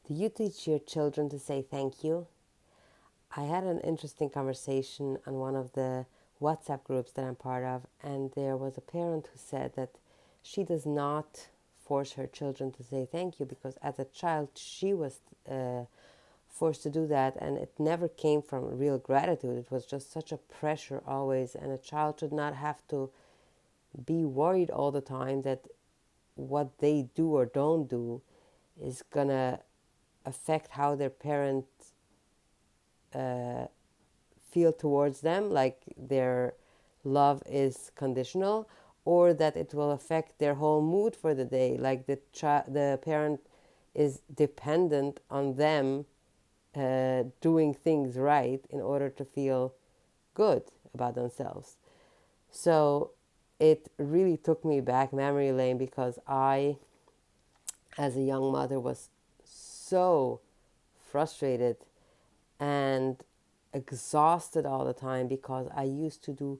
Do you teach your children to say thank you? I had an interesting conversation on one of the WhatsApp groups that I'm part of, and there was a parent who said that she does not force her children to say thank you because as a child she was forced to do that, and it never came from real gratitude. It was just such a pressure always, and a child should not have to be worried all the time that what they do or don't do is gonna affect how their parent uh, feel towards them, like their love is conditional, or that it will affect their whole mood for the day, like the parent is dependent on them doing things right in order to feel good about themselves. So it really took me back memory lane because I, as a young mother, was so frustrated and exhausted all the time because I used to do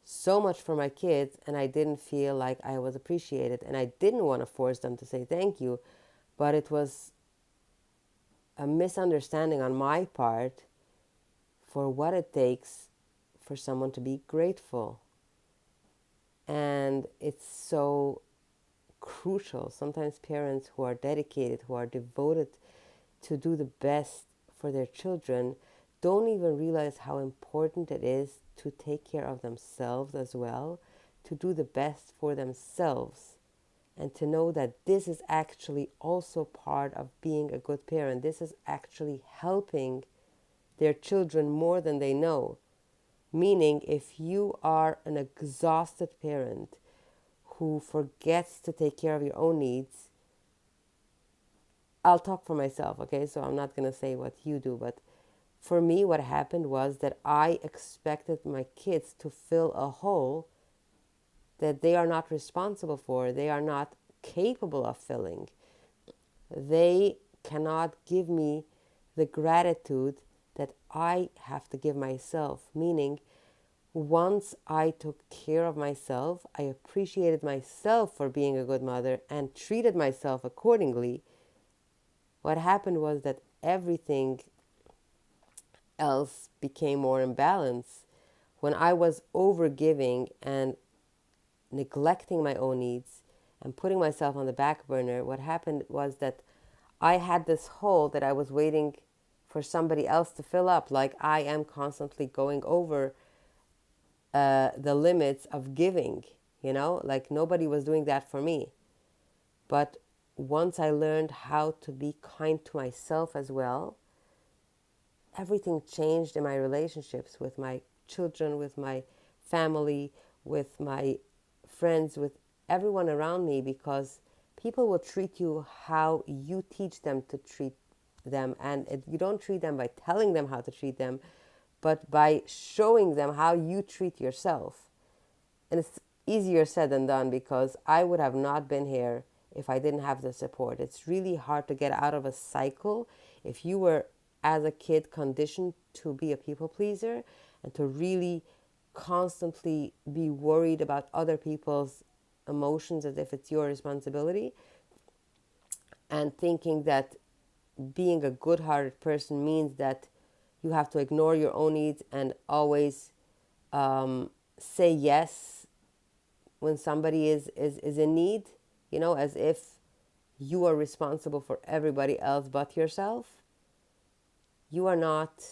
so much for my kids and I didn't feel like I was appreciated, and I didn't want to force them to say thank you, but it was a misunderstanding on my part for what it takes for someone to be grateful. And it's so crucial. Sometimes parents who are dedicated, who are devoted to do the best for their children, don't even realize how important it is to take care of themselves as well, to do the best for themselves, and to know that this is actually also part of being a good parent. This is actually helping their children more than they know. Meaning, if you are an exhausted parent who forgets to take care of your own needs, I'll talk for myself, okay? So I'm not going to say what you do, but for me, what happened was that I expected my kids to fill a hole that they are not responsible for, they are not capable of filling. They cannot give me the gratitude that I have to give myself. Meaning, once I took care of myself, I appreciated myself for being a good mother and treated myself accordingly. What happened was that everything else became more in balance. When I was overgiving and neglecting my own needs and putting myself on the back burner, what happened was that I had this hole that I was waiting for somebody else to fill up. Like I am constantly going over the limits of giving, like nobody was doing that for me. But once I learned how to be kind to myself as well, everything changed in my relationships with my children, with my family, with my friends, with everyone around me, because people will treat you how you teach them to treat them. And you don't treat them by telling them how to treat them, but by showing them how you treat yourself. And it's easier said than done because I would have not been here if I didn't have the support. It's really hard to get out of a cycle if you were, as a kid, conditioned to be a people pleaser and to really constantly be worried about other people's emotions as if it's your responsibility, and thinking that being a good hearted person means that you have to ignore your own needs and always say yes when somebody is in need, as if you are responsible for everybody else but yourself. You are not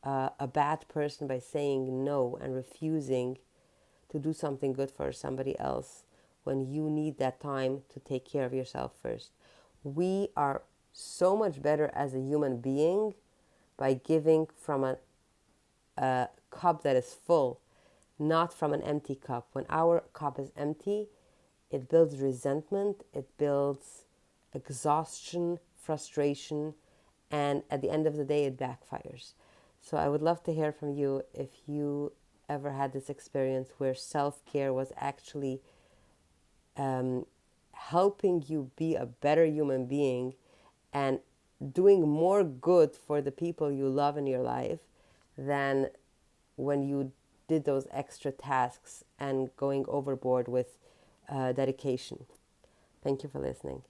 a bad person by saying no and refusing to do something good for somebody else when you need that time to take care of yourself first. We are so much better as a human being by giving from a cup that is full, not from an empty cup. When our cup is empty, it builds resentment, it builds exhaustion, frustration, and at the end of the day, it backfires. So I would love to hear from you if you ever had this experience where self-care was actually helping you be a better human being and doing more good for the people you love in your life than when you did those extra tasks and going overboard with dedication. Thank you for listening.